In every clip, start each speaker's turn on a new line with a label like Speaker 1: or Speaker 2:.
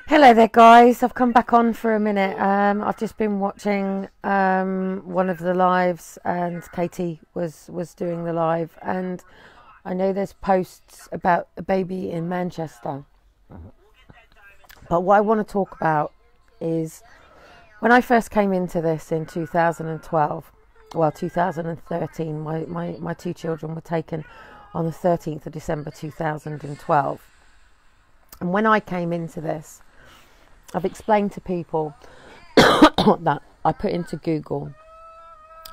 Speaker 1: Hello there guys, I've come back on for a minute. I've just been watching one of the lives, and Katie was doing the live, and I know there's posts about a baby in Manchester, but what I want to talk about is when I first came into this in 2012, well 2013, my two children were taken on the 13th of December 2012, and when I came into this, I've explained to people that I put into Google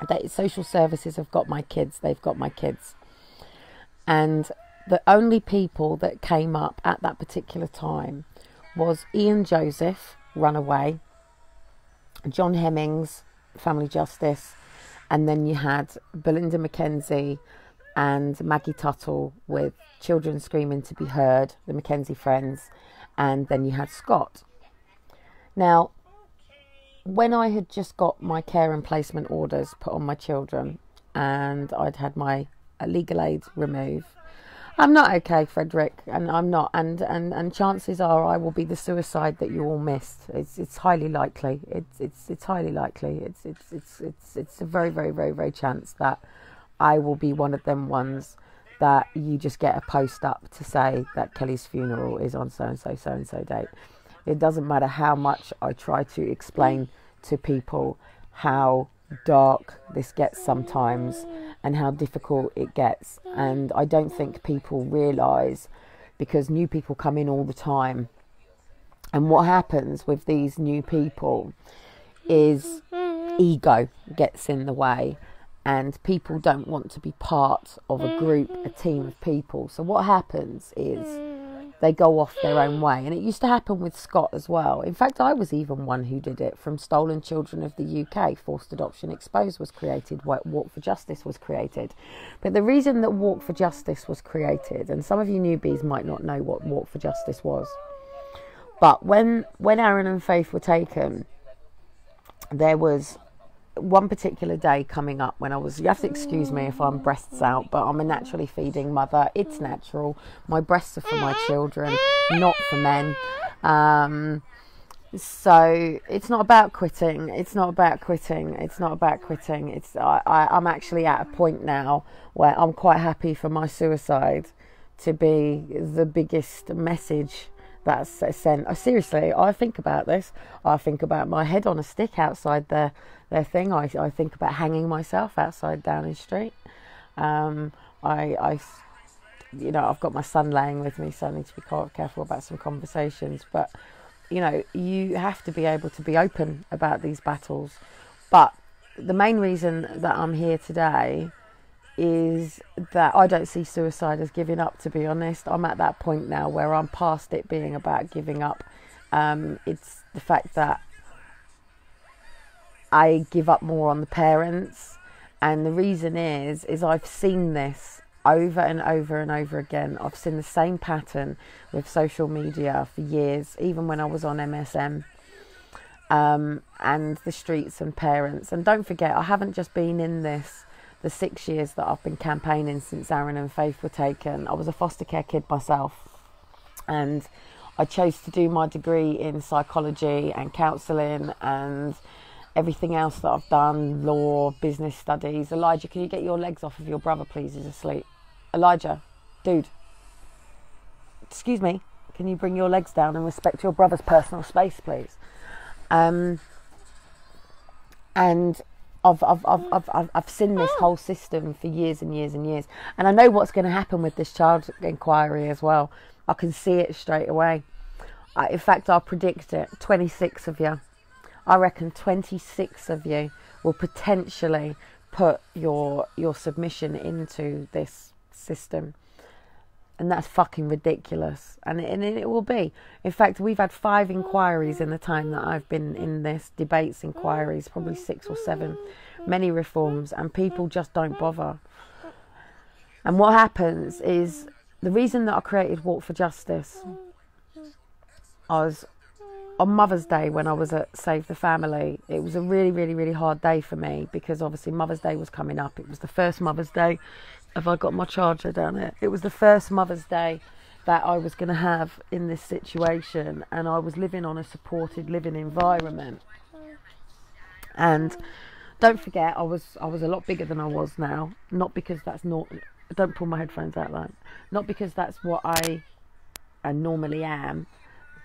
Speaker 1: that social services have got my kids, they've got my kids. And the only people that came up at that particular time was Ian Joseph, Runaway, John Hemmings, Family Justice, and then you had Belinda Mackenzie and Maggie Tuttle with Children Screaming to Be Heard, the Mackenzie Friends, and then you had Scott. Now, when I had just got my care and placement orders put on my children and I'd had my legal aid removed, I'm not okay, Frederick, and I'm not, and chances are I will be the suicide that you all missed. It's highly likely. It's highly likely. It's a very chance that I will be one of them ones that you just get a post up to say that Kelly's funeral is on so and so date. It doesn't matter how much I try to explain to people how dark this gets sometimes and how difficult it gets. And I don't think people realise, because new people come in all the time. And what happens with these new people is ego gets in the way, and people don't want to be part of a group, a team of people. So what happens is they go off their own way. And it used to happen with Scott as well. In fact, I was even one who did it. From Stolen Children of the UK, Forced Adoption Exposed was created, Walk for Justice was created. But the reason that Walk for Justice was created, and some of you newbies might not know what Walk for Justice was, but when Aaron and Faith were taken, there was one particular day coming up when you have to excuse me if I'm breasts out, but I'm a naturally feeding mother. It's natural. My breasts are for my children, not for men. So it's not about quitting. I'm actually at a point now where I'm quite happy for my suicide to be the biggest message that's sent. Seriously, I think about this. I think about my head on a stick outside their thing. I think about hanging myself outside Downing Street. I've got my son laying with me, so I need to be quite careful about some conversations. But, you have to be able to be open about these battles. But the main reason that I'm here today is that I don't see suicide as giving up, to be honest. I'm at that point now where I'm past it being about giving up. It's the fact that I give up more on the parents, and the reason is I've seen this over and over and over again. I've seen the same pattern with social media for years, even when I was on MSM, and the streets and parents. And don't forget, I haven't just been in this the 6 years that I've been campaigning since Aaron and Faith were taken. I was a foster care kid myself, and I chose to do my degree in psychology and counselling and everything else that I've done, law, business studies. Elijah, can you get your legs off of your brother, please? He's asleep. Elijah, dude, excuse me, can you bring your legs down and respect your brother's personal space, please? And I've seen this whole system for years and years and years, and I know what's going to happen with this child inquiry as well. I can see it straight away. In fact, I'll predict it. 26 of you, I reckon 26 of you will potentially put your submission into this system, and that's fucking ridiculous. And it will be. In fact, we've had 5 inquiries in the time that I've been in this, debates, inquiries, probably 6 or 7, many reforms, and people just don't bother. And what happens is, the reason that I created Walk for Justice, I was on Mother's Day when I was at Save the Family. It was a really hard day for me, because obviously Mother's Day was coming up. It was the first Mother's Day. Have I got my charger down here? It was the first Mother's Day that I was going to have in this situation, and I was living on a supported living environment. And don't forget, I was a lot bigger than I was now. Not because that's not. Don't pull my headphones out, like, not because that's what I normally am,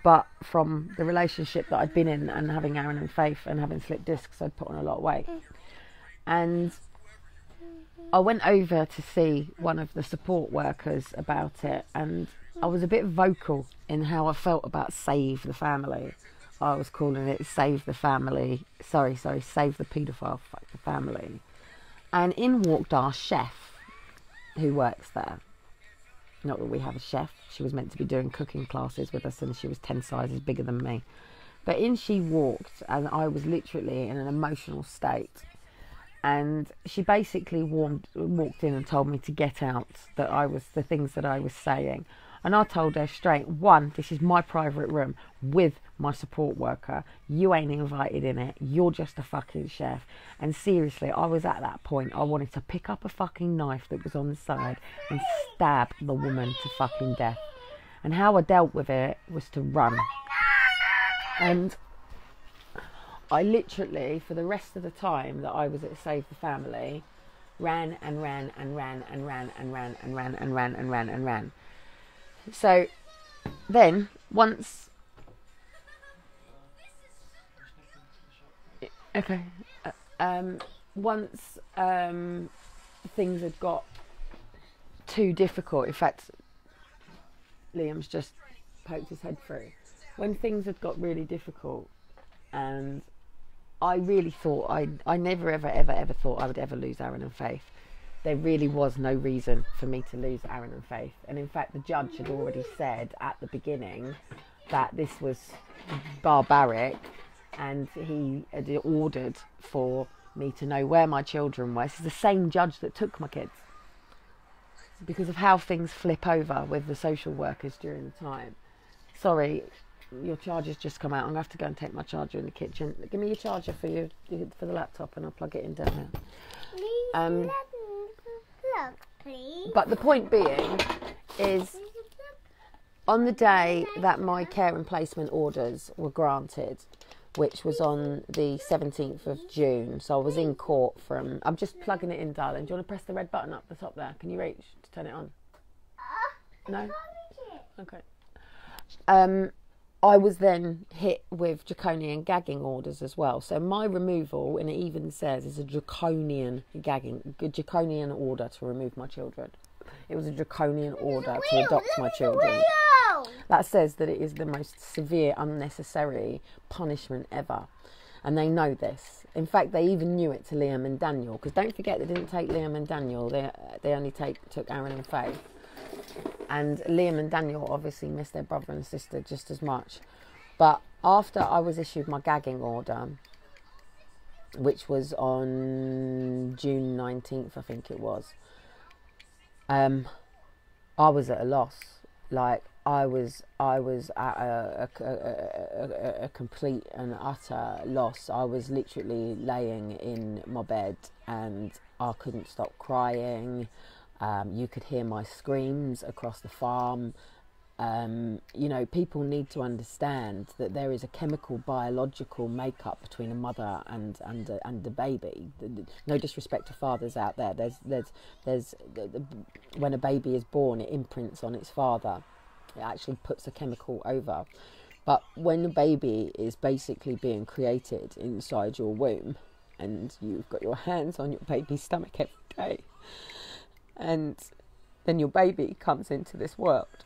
Speaker 1: but from the relationship that I'd been in, and having Aaron and Faith, and having slipped discs, I'd put on a lot of weight. And I went over to see one of the support workers about it, and I was a bit vocal in how I felt about Save the Family. I was calling it Save the Family. Sorry, Save the Paedophile, Fuck the Family. And in walked our chef, who works there. Not that we have a chef. She was meant to be doing cooking classes with us, and she was 10 sizes bigger than me. But in she walked, and I was literally in an emotional state. And she basically walked in and told me to get out, that I was the things that I was saying. And I told her straight, one, this is my private room with my support worker. You ain't invited in it. You're just a fucking chef. And seriously, I was at that point. I wanted to pick up a fucking knife that was on the side and stab the woman to fucking death. And how I dealt with it was to run. And I literally, for the rest of the time that I was at Save the Family, ran and ran and ran and ran and ran and ran and ran and ran and ran. So then once once things had got too difficult, in fact Liam's just poked his head through, when things had got really difficult, and I really thought I never ever thought I would ever lose Aaron and Faith. There really was no reason for me to lose Aaron and Faith. And in fact, the judge had already said at the beginning that this was barbaric, and he had ordered for me to know where my children were. This is the same judge that took my kids, because of how things flip over with the social workers during the time. Sorry, your charger's just come out. I'm going to have to go and take my charger in the kitchen. Give me your charger for the laptop, and I'll plug it in down here. But the point being is, on the day that my care and placement orders were granted, which was on the 17th of June, so I was in court from... I'm just plugging it in, darling. Do you want to press the red button up the top there? Can you reach to turn it on? No? Okay. I was then hit with draconian gagging orders as well. So my removal, and it even says, is a draconian order to remove my children. It was a draconian order to adopt my children. That says that it is the most severe, unnecessary punishment ever. And they know this. In fact, they even knew it to Liam and Daniel. Because don't forget, they didn't take Liam and Daniel. They only took Aaron and Faith. And Liam and Daniel obviously missed their brother and sister just as much. But after I was issued my gagging order, which was on June 19th, I think it was, I was at a loss. Like, I was at a complete and utter loss. I was literally laying in my bed, and I couldn't stop crying. You could hear my screams across the farm. You know, people need to understand that there is a chemical, biological makeup between a mother and a baby. No disrespect to fathers out there. There's when a baby is born, it imprints on its father. It actually puts a chemical over. But when a baby is basically being created inside your womb, and you've got your hands on your baby's stomach every day, and then your baby comes into this world,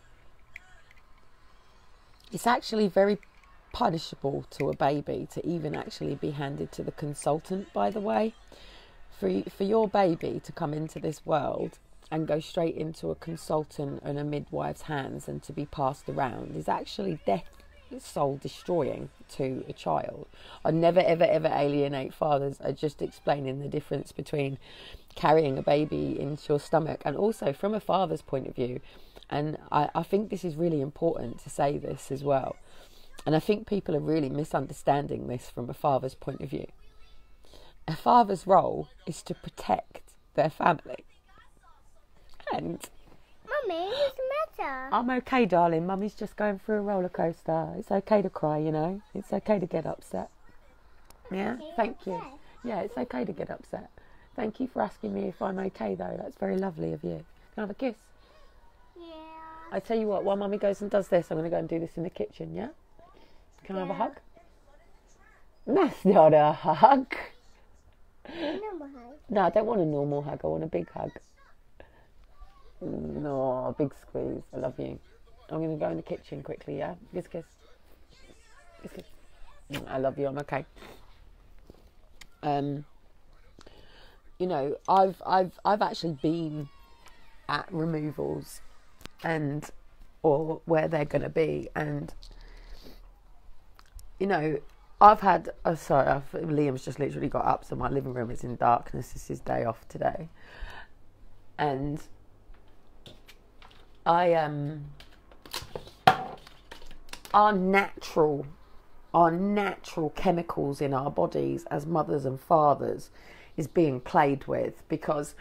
Speaker 1: it's actually very punishable to a baby to even actually be handed to the consultant, by the way. For your baby to come into this world and go straight into a consultant and a midwife's hands and to be passed around is actually death, soul destroying to a child. I never ever alienate fathers. I just explaining the difference between carrying a baby into your stomach and also from a father's point of view. And I think this is really important to say this as well. And I think people are really misunderstanding this from a father's point of view. A father's role is to protect their family. And
Speaker 2: Mummy, what's the matter?
Speaker 1: I'm okay, darling. Mummy's just going through a roller coaster. It's okay to cry, you know. It's okay to get upset. Yeah, thank you. Yeah, it's okay to get upset. Thank you for asking me if I'm okay, though. That's very lovely of you. Can I have a kiss?
Speaker 2: Yeah.
Speaker 1: I tell you what, while Mummy goes and does this, I'm going to go and do this in the kitchen, yeah? Can I have a hug? That's not a hug.
Speaker 2: Normal hug.
Speaker 1: No, I don't want a normal hug. I want a big hug. No, a big squeeze. I love you. I'm going to go in the kitchen quickly, yeah? Kiss, kiss. Kiss, kiss. I love you. I'm okay. You know, I've actually been at removals or where they're going to be, and you know, I've had Liam's just literally got up, so my living room is in darkness. This is his day off today, and our natural chemicals in our bodies as mothers and fathers is being played with, because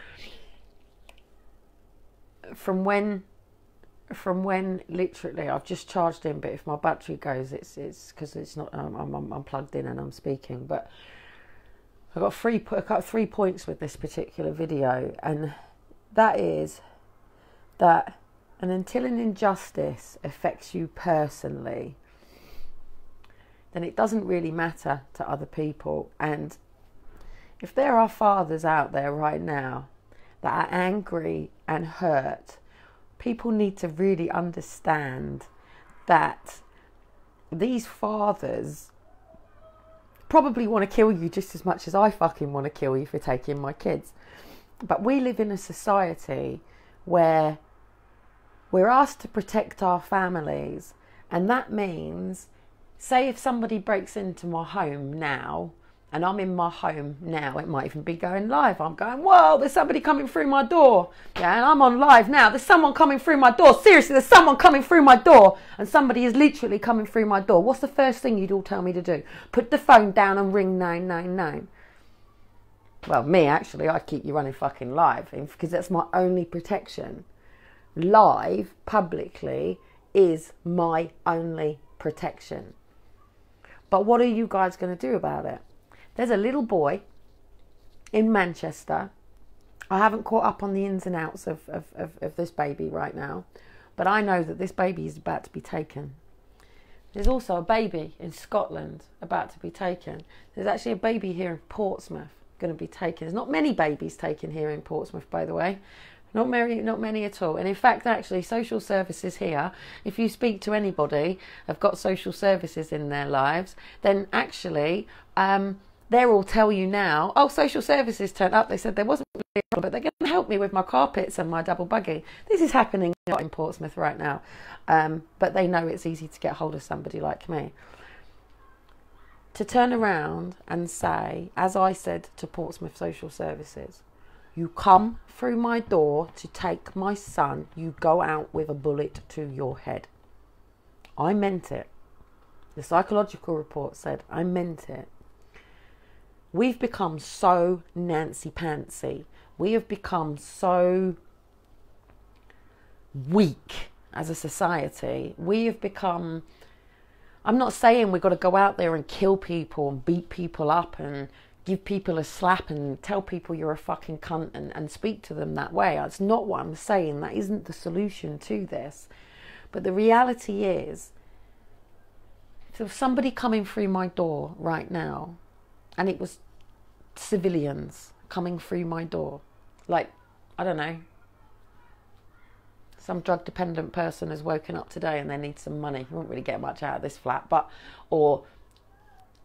Speaker 1: from when literally I've just charged him, but if my battery goes, it's because it's not. I'm plugged in and I'm speaking. But I got 3 points with this particular video, and that is that, and until an injustice affects you personally, then it doesn't really matter to other people. And if there are fathers out there right now that are angry and hurt, people need to really understand that these fathers probably want to kill you just as much as I fucking want to kill you for taking my kids. But we live in a society where we're asked to protect our families, and that means, say if somebody breaks into my home now, and I'm in my home now, it might even be going live. I'm going, whoa, there's somebody coming through my door. Yeah, and I'm on live now. There's someone coming through my door. Seriously, there's someone coming through my door. And somebody is literally coming through my door. What's the first thing you'd all tell me to do? Put the phone down and ring 999. Well, me, actually, I'd keep you running fucking live, because that's my only protection. Live, publicly, is my only protection. But what are you guys going to do about it? There's a little boy in Manchester. I haven't caught up on the ins and outs of this baby right now, but I know that this baby is about to be taken. There's also a baby in Scotland about to be taken. There's actually a baby here in Portsmouth going to be taken. There's not many babies taken here in Portsmouth, by the way. Not many at all. And in fact, actually, social services here, if you speak to anybody have got social services in their lives, then actually they'll all tell you now, oh, social services turned up. They said there wasn't really a problem, but they're going to help me with my carpets and my double buggy. This is happening a lot in Portsmouth right now. But they know it's easy to get hold of somebody like me. To turn around and say, as I said to Portsmouth Social Services, you come through my door to take my son, you go out with a bullet to your head. I meant it. The psychological report said I meant it. We've become so Nancy-pantsy. We have become so weak as a society. We have become... I'm not saying we've got to go out there and kill people and beat people up and give people a slap and tell people you're a fucking cunt and speak to them that way. That's not what I'm saying. That isn't the solution to this. But the reality is, if there was somebody coming through my door right now, and it was civilians coming through my door, like, I don't know, some drug dependent person has woken up today and they need some money. You won't really get much out of this flat, but, or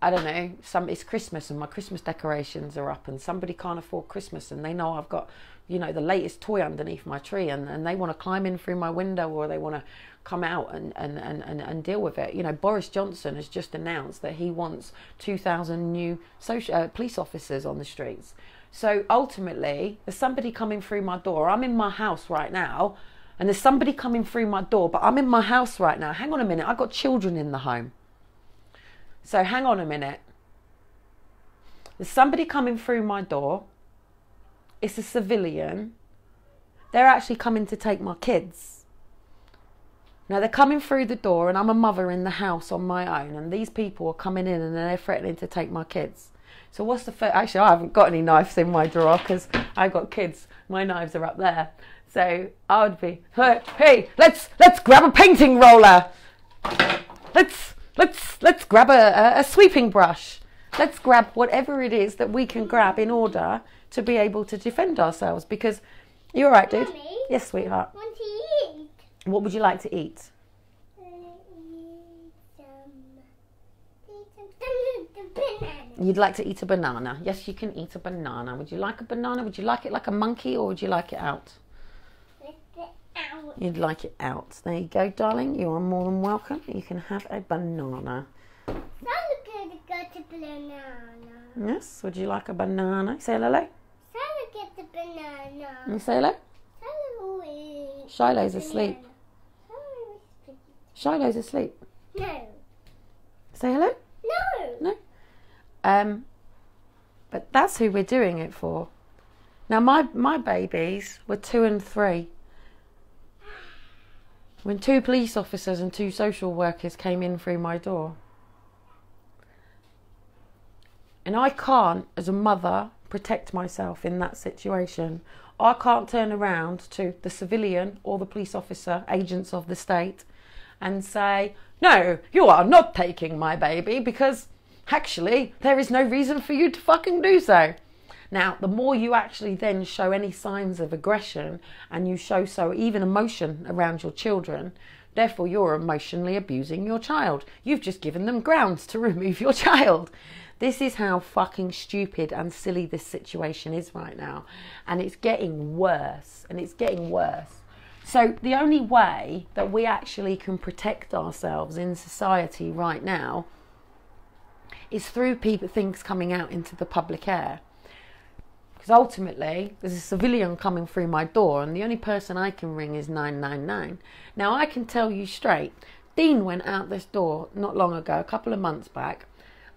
Speaker 1: I don't know, it's Christmas and my Christmas decorations are up and somebody can't afford Christmas and they know I've got, you know, the latest toy underneath my tree and they want to climb in through my window, or they want to come out and deal with it. You know, Boris Johnson has just announced that he wants 2,000 new police officers on the streets. So ultimately, there's somebody coming through my door. I'm in my house right now and there's somebody coming through my door, but I'm in my house right now. Hang on a minute, I've got children in the home. So hang on a minute. There's somebody coming through my door. It's a civilian. they're actually coming to take my kids. Now they're coming through the door and I'm a mother in the house on my own, and these people are coming in and they're threatening to take my kids. So what's the first? Actually, I haven't got any knives in my drawer because I've got kids. My knives are up there. So I would be, hey, let's grab a painting roller. Let's grab a sweeping brush. Let's grab whatever it is that we can grab in order to be able to defend ourselves. Because you're all right, dude.
Speaker 2: Mommy,
Speaker 1: Yes, sweetheart.
Speaker 2: want to eat?
Speaker 1: What would you like to eat? You'd like to eat a banana. Yes, you can eat a banana. Would you like a banana? Would you like it like a monkey, or would you like it out? You'd like it out. There you go, darling. You are more than welcome. You can have a banana.
Speaker 2: Sally got a banana.
Speaker 1: Yes, would you like a banana? Say hello.
Speaker 2: Sally get the banana.
Speaker 1: You say hello. Shiloh's asleep. Shiloh's asleep.
Speaker 2: No.
Speaker 1: Say hello.
Speaker 2: No.
Speaker 1: No. But that's who we're doing it for. Now my babies were 2 and 3 when 2 police officers and 2 social workers came in through my door. And I can't, as a mother, protect myself in that situation. I can't turn around to the civilian or the police officer, agents of the state, and say, no, you are not taking my baby because actually there is no reason for you to fucking do so. Now, the more you actually then show any signs of aggression and you show even emotion around your children, therefore you're emotionally abusing your child. You've just given them grounds to remove your child. This is how fucking stupid and silly this situation is right now. And it's getting worse, and it's getting worse. So the only way that we actually can protect ourselves in society right now is through things coming out into the public air. Because ultimately, there's a civilian coming through my door and the only person I can ring is 999. Now, I can tell you straight, Dean went out this door not long ago, a couple of months back,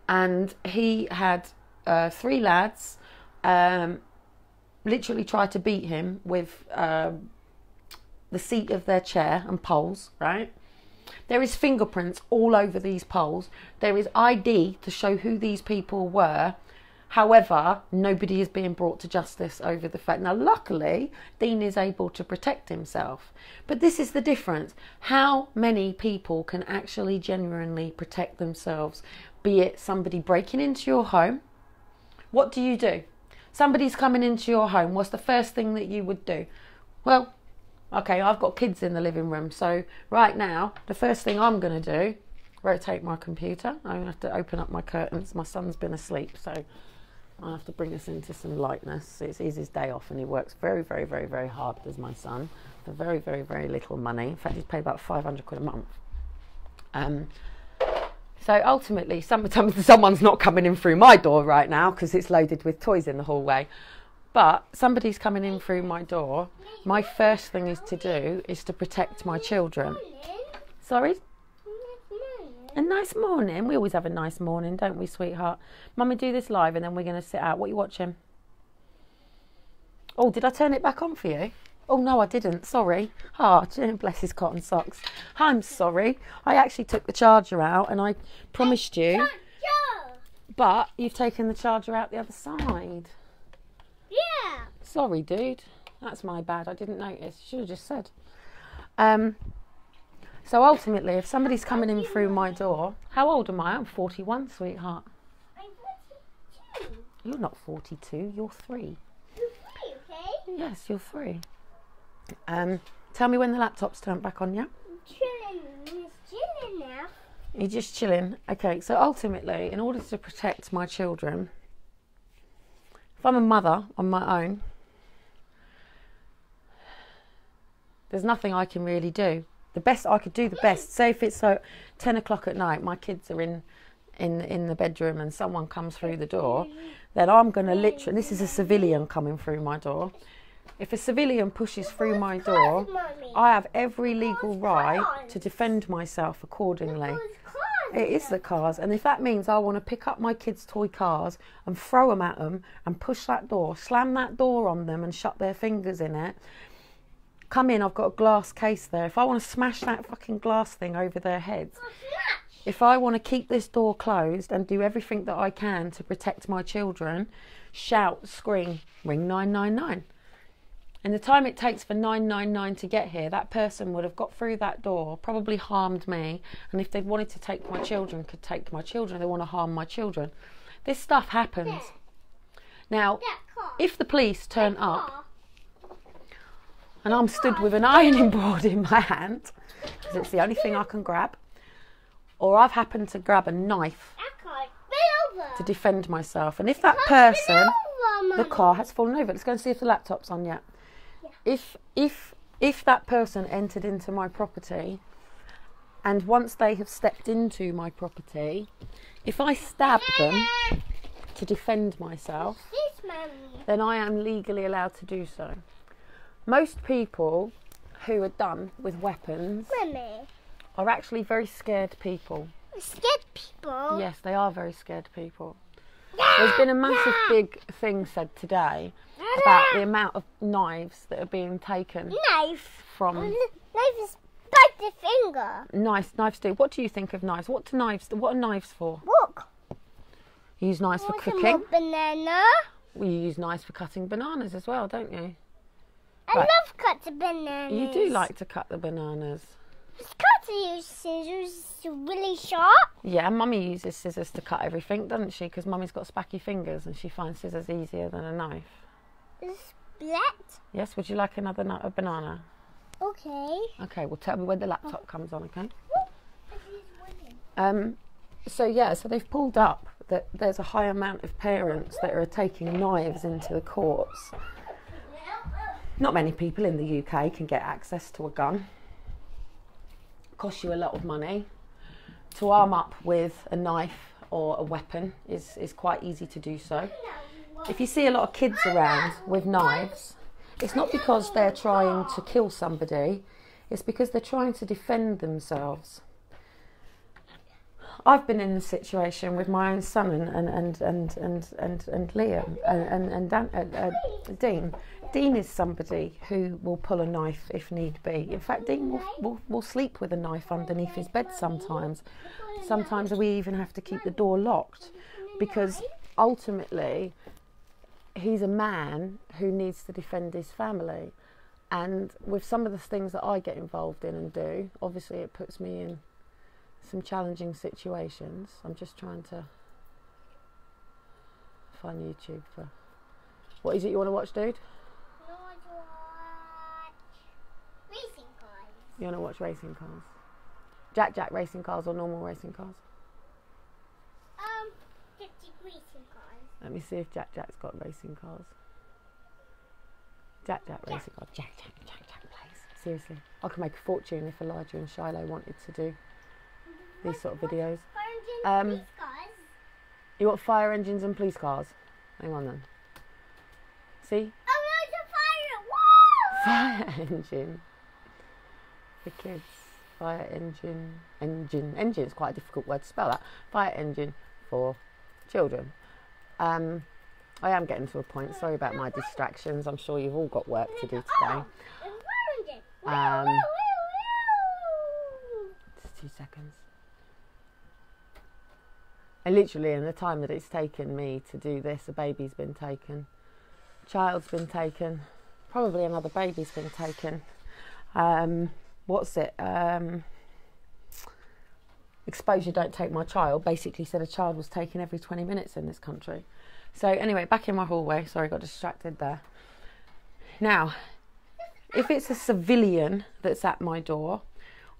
Speaker 1: and he had 3 lads literally try to beat him with the seat of their chair and poles, right? There is fingerprints all over these poles. There is ID to show who these people were. However, nobody is being brought to justice over the fact. Now, luckily, Dean is able to protect himself. But this is the difference. How many people can actually genuinely protect themselves? Be it somebody breaking into your home. What do? Somebody's coming into your home. What's the first thing that you would do? Well, okay, I've got kids in the living room. So right now, the first thing I'm going to do, rotate my computer. I'm going to have to open up my curtains. My son's been asleep, so I have to bring us into some lightness. It's his day off and he works very, very, very, very hard, does my son, for very, very, very little money. In fact, he's paid about 500 quid a month. So ultimately, someone's not coming in through my door right now because it's loaded with toys in the hallway. But somebody's coming in through my door. My first thing is to protect my children. Sorry? A nice morning. We always have a nice morning, don't we, sweetheart? Mummy, do this live and then we're going to sit out. What are you watching? Oh, did I turn it back on for you? Oh, no, I didn't. Sorry. Oh, bless his cotton socks. I'm sorry. I actually took the charger out and I promised you. But you've taken the charger out the other side.
Speaker 2: Yeah.
Speaker 1: Sorry, dude. That's my bad. I didn't notice. Should have just said. So ultimately, if somebody's coming in through my door, how old am I? I'm 41, sweetheart.
Speaker 2: I'm 42.
Speaker 1: You're not 42. You're 3.
Speaker 2: You're 3, okay?
Speaker 1: Yes, you're 3. Tell me when the laptop's turned back on, yeah?
Speaker 2: Chilling. It's chilling now.
Speaker 1: You're just chilling. Okay, so ultimately, in order to protect my children, if I'm a mother on my own, there's nothing I can really do. The best I could do, say if it's 10 o'clock at night, my kids are in the bedroom and someone comes through the door, then I'm going to literally, this is a civilian coming through my door. If a civilian pushes through my door, I have every legal right to defend myself accordingly. It is the cars, and if that means I want to pick up my kids' toy cars and throw them at them and push that door, slam that door on them and shut their fingers in it, come in, I've got a glass case there. If I want to smash that fucking glass thing over their heads, if I want to keep this door closed and do everything that I can to protect my children, shout, scream, ring 999. And the time it takes for 999 to get here, that person would have got through that door, probably harmed me. And if they wanted to take my children, could take my children. They want to harm my children. This stuff happens. Now, if the police turn up and I'm stood with an ironing board in my hand, because it's the only thing I can grab, or I've happened to grab a knife to defend myself, and if that person, the car has fallen over. Let's go and see if the laptop's on yet. If that person entered into my property, and once they have stepped into my property, if I stab them to defend myself, then I am legally allowed to do so. Most people who are done with weapons are actually very scared people.
Speaker 2: Scared people?
Speaker 1: Yes, they are very scared people. There's been a massive big thing said today about the amount of knives that are being taken from...
Speaker 2: Knife is bite the finger.
Speaker 1: Knives do. What do you think of knives? What are knives for?
Speaker 2: Look.
Speaker 1: You use knives for cooking.
Speaker 2: Banana.
Speaker 1: Well, you use knives for cutting bananas as well, don't you?
Speaker 2: I love cutting bananas.
Speaker 1: You do like to cut the bananas.
Speaker 2: Scotty uses scissors really sharp.
Speaker 1: Yeah, Mummy uses scissors to cut everything, doesn't she? Because Mummy's got spacky fingers and she finds scissors easier than a knife.
Speaker 2: Split?
Speaker 1: Yes, would you like another a banana?
Speaker 2: Okay.
Speaker 1: Okay, well tell me when the laptop comes on, okay? So they've pulled up that there's a high amount of parents that are taking knives into the courts. Not many people in the UK can get access to a gun. It costs you a lot of money. To arm up with a knife or a weapon is quite easy to do so. If you see a lot of kids around with knives, it's not because they're trying to kill somebody, it's because they're trying to defend themselves. I've been in a situation with my own son and Liam and Dean. Dean is somebody who will pull a knife if need be. In fact, Dean will sleep with a knife underneath his bed sometimes. Sometimes we even have to keep the door locked because ultimately he's a man who needs to defend his family. And with some of the things that I get involved in and do, obviously it puts me in some challenging situations. I'm just trying to find YouTube for... What is it you want to watch, dude?
Speaker 2: I want to watch racing cars.
Speaker 1: You want to watch racing cars? Jack racing cars or normal racing cars?
Speaker 2: 50 racing cars.
Speaker 1: Let me see if Jack's got racing cars. Jack racing cars. Jack plays. Seriously, I could make a fortune if Elijah and Shiloh wanted to do these sort of videos.
Speaker 2: Fire engines, police cars.
Speaker 1: You want fire engines and police cars? Hang on then. See?
Speaker 2: Oh no, it's a fire! Whoa!
Speaker 1: Fire engine for kids. Fire engine. Engine is quite a difficult word to spell that. Fire engine for children. I am getting to a point. Sorry about my distractions. I'm sure you've all got work to do today. Just 2 seconds. And literally in the time that it's taken me to do this, a baby's been taken, child's been taken, probably another baby's been taken. Exposure Don't Take My Child basically said a child was taken every 20 minutes in this country. So anyway, back in my hallway. Sorry, got distracted there. Now, if it's a civilian that's at my door,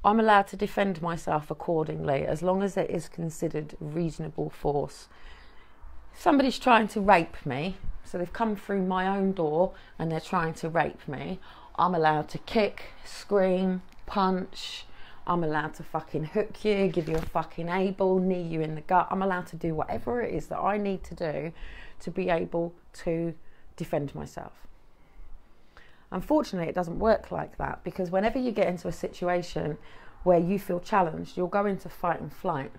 Speaker 1: I'm allowed to defend myself accordingly as long as it is considered reasonable force. If somebody's trying to rape me, so they've come through my own door and they're trying to rape me, I'm allowed to kick, scream, punch. I'm allowed to fucking hook you, give you a fucking A-ball, knee you in the gut. I'm allowed to do whatever it is that I need to do to be able to defend myself. Unfortunately, it doesn't work like that, because whenever you get into a situation where you feel challenged, you'll go into fight and flight.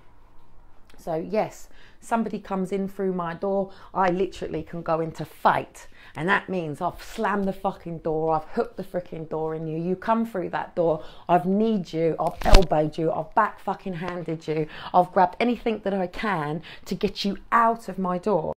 Speaker 1: So yes, somebody comes in through my door, I literally can go into fight. And that means I've slammed the fucking door, I've hooked the freaking door in you, you come through that door, I've kneed you, I've elbowed you, I've back fucking handed you, I've grabbed anything that I can to get you out of my door.